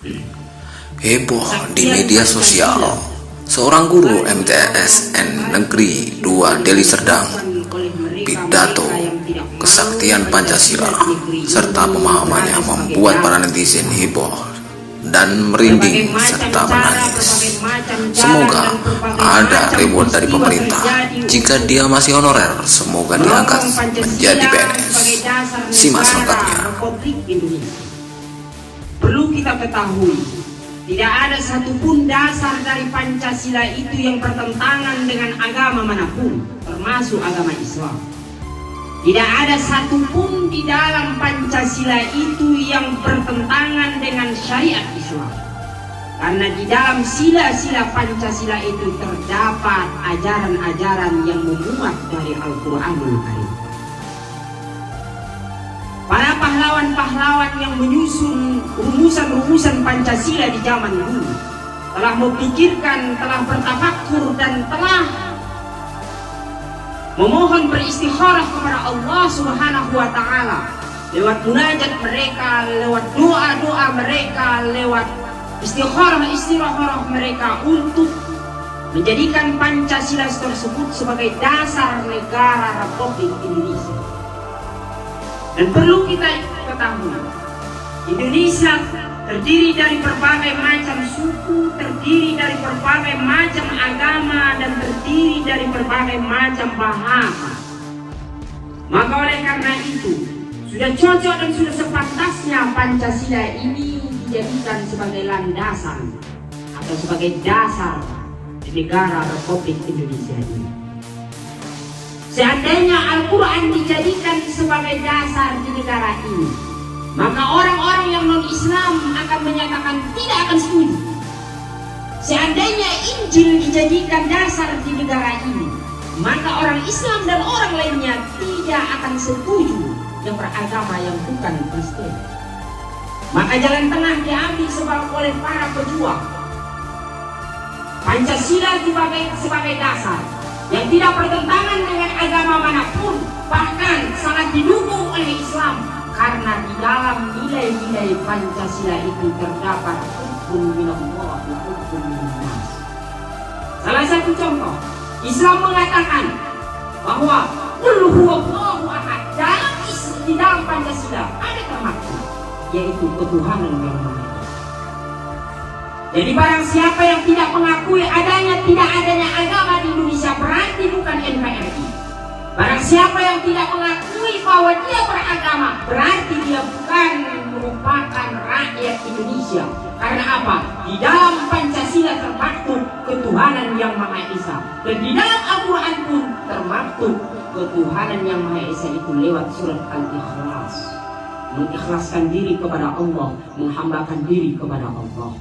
Heboh di media sosial, seorang guru MTSN Negeri 2 Deli Serdang pidato kesaktian Pancasila serta pemahamannya membuat para netizen heboh dan merinding serta menangis. Semoga ada reward dari pemerintah. Jika dia masih honorer, semoga diangkat menjadi PNS. Simak selengkapnya. Perlu kita ketahui, tidak ada satupun dasar dari Pancasila itu yang bertentangan dengan agama manapun, termasuk agama Islam. Tidak ada satupun di dalam Pancasila itu yang bertentangan dengan syariat Islam. Karena di dalam sila-sila Pancasila itu terdapat ajaran-ajaran yang memuat dari Al-Quranul Karim. Para pahlawan-pahlawan yang menyusun rumusan-rumusan Pancasila di zaman dulu telah memikirkan, telah bertafakkur dan telah memohon beristikharah kepada Allah Subhanahu wa Ta'ala lewat munajat mereka, lewat doa-doa mereka, lewat istikharah mereka untuk menjadikan Pancasila tersebut sebagai dasar negara Republik Indonesia. Dan perlu kita ketahui, Indonesia terdiri dari berbagai macam suku, terdiri dari berbagai macam agama, dan terdiri dari berbagai macam bahasa. Maka oleh karena itu, sudah cocok dan sudah sepantasnya Pancasila ini dijadikan sebagai landasan atau sebagai dasar di negara Republik Indonesia ini. Seandainya Al-Quran dijadikan sebagai dasar di negara ini, maka orang-orang yang non-Islam akan menyatakan tidak akan setuju. Seandainya Injil dijadikan dasar di negara ini, maka orang Islam dan orang lainnya tidak akan setuju yang beragama yang bukan Kristen. Maka jalan tengah diambil oleh para pejuang. Pancasila sebagai dasar yang tidak bertentangan dengan agama manapun, bahkan sangat didukung oleh Islam, karena di dalam nilai-nilai Pancasila itu terdapat hukum minallah wa hukum minannas. Salah satu contoh, Islam mengatakan bahwa qul huwallahu ahad. Di dalam Pancasila ada termaktub, yaitu ketuhanan yang Maha Esa. Jadi barang siapa yang tidak mengakui tidak adanya agama di Indonesia, berarti bukan NKRI. Barang siapa yang tidak mengakui bahwa dia beragama, berarti dia bukan merupakan rakyat Indonesia. Karena apa? Di dalam Pancasila termaktub ketuhanan yang Maha Esa, dan di dalam Al-Quran pun termaktub ketuhanan yang Maha Esa itu lewat surat Al-Ikhlas. Mengikhlaskan diri kepada Allah, menghambakan diri kepada Allah.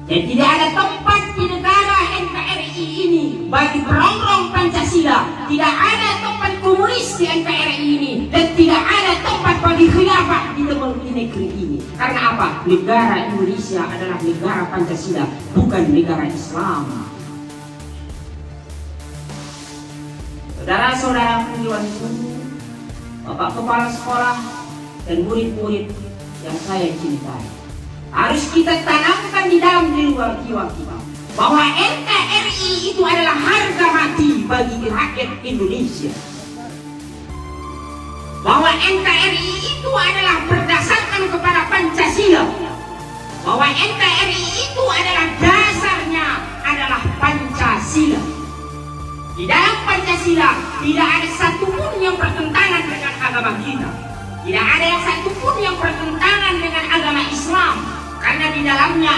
Dan tidak ada tempat di negara NKRI ini bagi perongrong Pancasila. Tidak ada tempat komunis di NKRI ini, dan tidak ada tempat bagi khilafah di negeri ini. Karena apa? Negara Indonesia adalah negara Pancasila, bukan negara Islam. Saudara-saudara penjuang guru, Bapak Kepala Sekolah, dan murid-murid yang saya cintai, harus kita tanamkan di dalam jiwa kita bahwa NKRI itu adalah harga mati bagi rakyat Indonesia. Bahwa NKRI itu adalah berdasarkan kepada Pancasila. Bahwa NKRI itu adalah dasarnya adalah Pancasila. Di dalam Pancasila tidak ada satupun yang bertentangan dengan agama kita. Tidak ada yang satupun yang bertentangan dengan agama Islam. Karena di dalamnya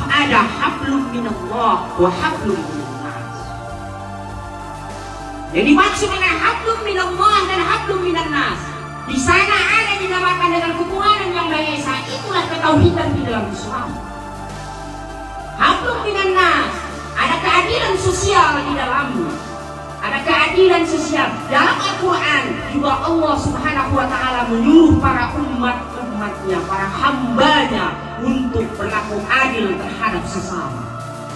ada hablum minallah wa hablum minannas. Yang dimaksud dengan hablum minallah dan hablum minannas, di sana ada dinamakan dengan ketuhanan yang Maha Esa. Itulah ketauhidan di dalam Islam. Hablum minannas, ada keadilan sosial di dalamnya. Ada keadilan sosial. Dalam Al-Quran juga Allah Subhanahu wa Ta'ala menyuruh para umatnya, para hambanya untuk berlaku adil terhadap sesama,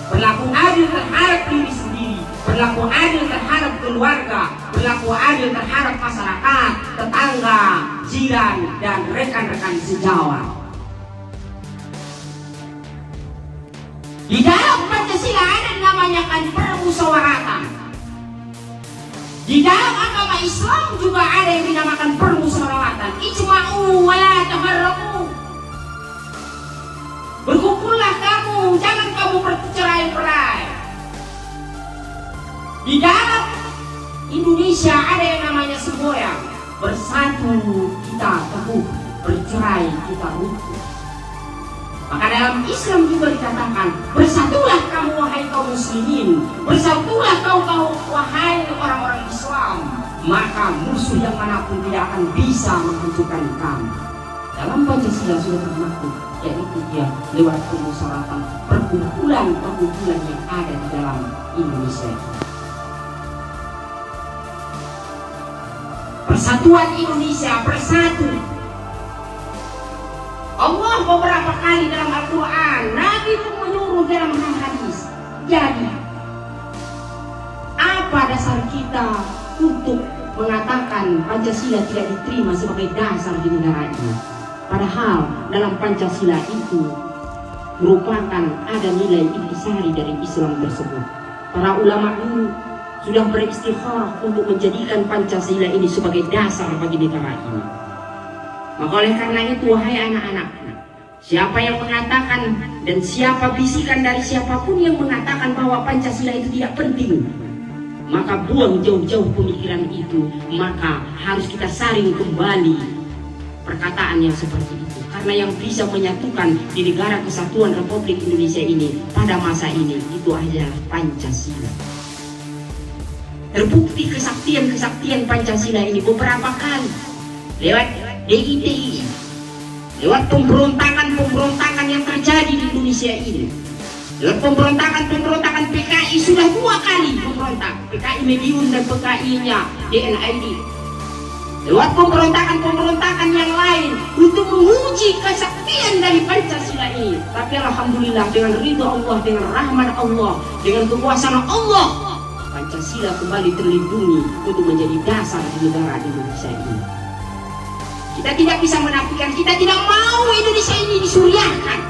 berlaku adil terhadap diri sendiri, berlaku adil terhadap keluarga, berlaku adil terhadap masyarakat, tetangga, jiran, dan rekan-rekan sejawat. Di dalam Pancasila ada namanya kan permusyawaratan. Di dalam agama Islam juga ada yang dinamakan permusyawaratan. Ijma'u wa la tafarraqu. Berkumpullah kamu, jangan kamu bercerai-berai. Di dalam Indonesia ada yang namanya semboyan. Bersatu kita teguh, bercerai kita rukun. Maka dalam Islam juga dikatakan, bersatulah kamu wahai kaum muslimin, bersatulah kau wahai orang-orang Islam, maka musuh yang manapun tidak akan bisa menghancurkan kamu. Dalam Pancasila sudah termaktub, yaitu dia lewat permusyawaratan perkumpulan yang ada di dalam Indonesia. Persatuan Indonesia bersatu. Allah beberapa kali dalam Al-Quran, Nabi pun menyuruh dalam hadis. Jadi, apa dasar kita untuk mengatakan Pancasila tidak diterima sebagai dasar di negara ini? Padahal dalam Pancasila itu merupakan ada nilai intisari dari Islam tersebut. Para ulama dulu sudah beristikharah untuk menjadikan Pancasila ini sebagai dasar bagi negara ini. Maka oleh karena itu, wahai anak-anak, siapa yang mengatakan dan siapa bisikan dari siapapun yang mengatakan bahwa Pancasila itu tidak penting, maka buang jauh-jauh pemikiran itu. Maka harus kita saring kembali perkataan yang seperti itu. Karena yang bisa menyatukan di negara kesatuan Republik Indonesia ini pada masa ini itu adalah Pancasila. Terbukti kesaktian Pancasila ini beberapa kali lewat DITI, lewat pemberontakan yang terjadi di Indonesia ini, lewat pemberontakan PKI sudah 2 kali memberontak, PKI Mediun dan PKI-nya DNID, lewat pemberontakan yang lain untuk menguji kesaktian dari Pancasila ini. Tapi alhamdulillah dengan ridho Allah, dengan rahmat Allah, dengan kekuasaan Allah, Pancasila kembali terlindungi untuk menjadi dasar di negara Indonesia ini. Kita tidak bisa menafikan, kita tidak mau Indonesia ini disuriahkan.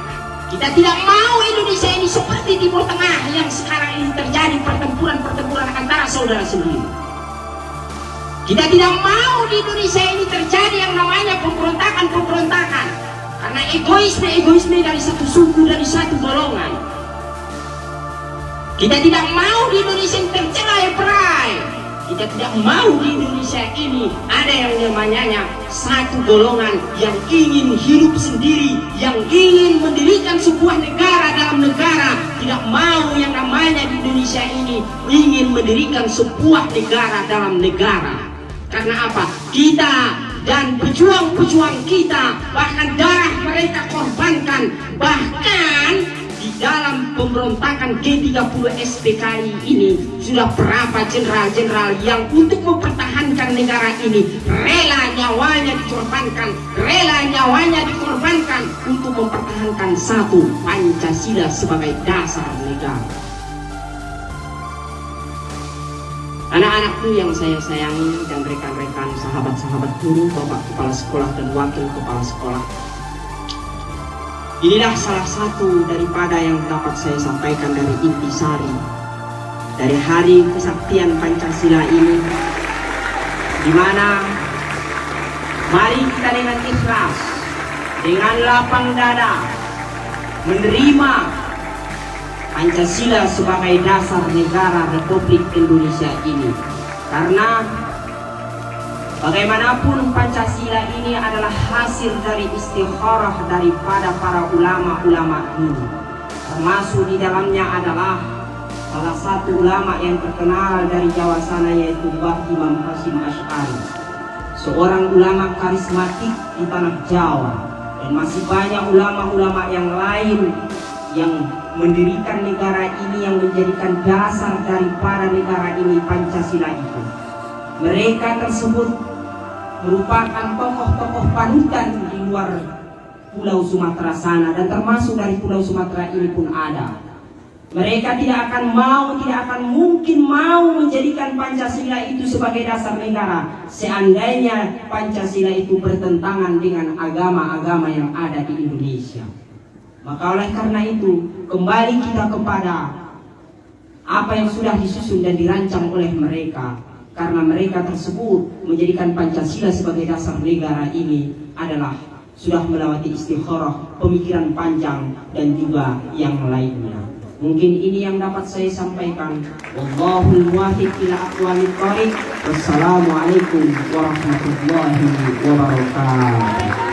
Kita tidak mau Indonesia ini seperti Timur Tengah yang sekarang ini terjadi pertempuran antara saudara sendiri. Kita tidak mau di Indonesia ini terjadi yang namanya pemberontakan. Karena egoisme dari satu suku, dari satu golongan. Kita tidak mau di Indonesia ini tercerai-berai. Kita tidak mau di Indonesia ini ada yang namanya satu golongan yang ingin hidup sendiri, yang ingin mendirikan sebuah negara dalam negara. Tidak mau yang namanya di Indonesia ini ingin mendirikan sebuah negara dalam negara. Karena apa? Kita dan pejuang-pejuang kita, bahkan darah mereka korbankan, bahkan di dalam pemberontakan G30 SPKI ini sudah berapa jenderal-jenderal yang untuk mempertahankan negara ini rela nyawanya dikorbankan untuk mempertahankan satu Pancasila sebagai dasar negara. Anak-anakku yang saya sayangi dan rekan-rekan sahabat-sahabat guru, bapak kepala sekolah dan wakil kepala sekolah, inilah salah satu daripada yang dapat saya sampaikan dari intisari dari hari kesaktian Pancasila ini, di mana mari kita dengan ikhlas, dengan lapang dada menerima Pancasila sebagai dasar negara Republik Indonesia ini. Karena bagaimanapun Pancasila ini adalah hasil dari istikharah daripada para ulama-ulama dulu. Termasuk di dalamnya adalah salah satu ulama yang terkenal dari Jawa sana, yaitu Mbah Imam Hasyim Asy'ari, seorang ulama karismatik di tanah Jawa. Dan masih banyak ulama-ulama yang lain yang mendirikan negara ini, yang menjadikan dasar daripada negara ini Pancasila itu. Mereka tersebut merupakan tokoh-tokoh panutan di luar Pulau Sumatera sana, dan termasuk dari Pulau Sumatera ini pun ada. Mereka tidak akan mungkin mau menjadikan Pancasila itu sebagai dasar negara seandainya Pancasila itu bertentangan dengan agama-agama yang ada di Indonesia. Maka oleh karena itu, kembali kita kepada apa yang sudah disusun dan dirancang oleh mereka. Karena mereka tersebut menjadikan Pancasila sebagai dasar negara ini adalah sudah melewati istikharah, pemikiran panjang, dan juga yang lainnya. Mungkin ini yang dapat saya sampaikan. Wallahul muwaffiq ila aqwamit thoriq. Wassalamualaikum warahmatullahi wabarakatuh.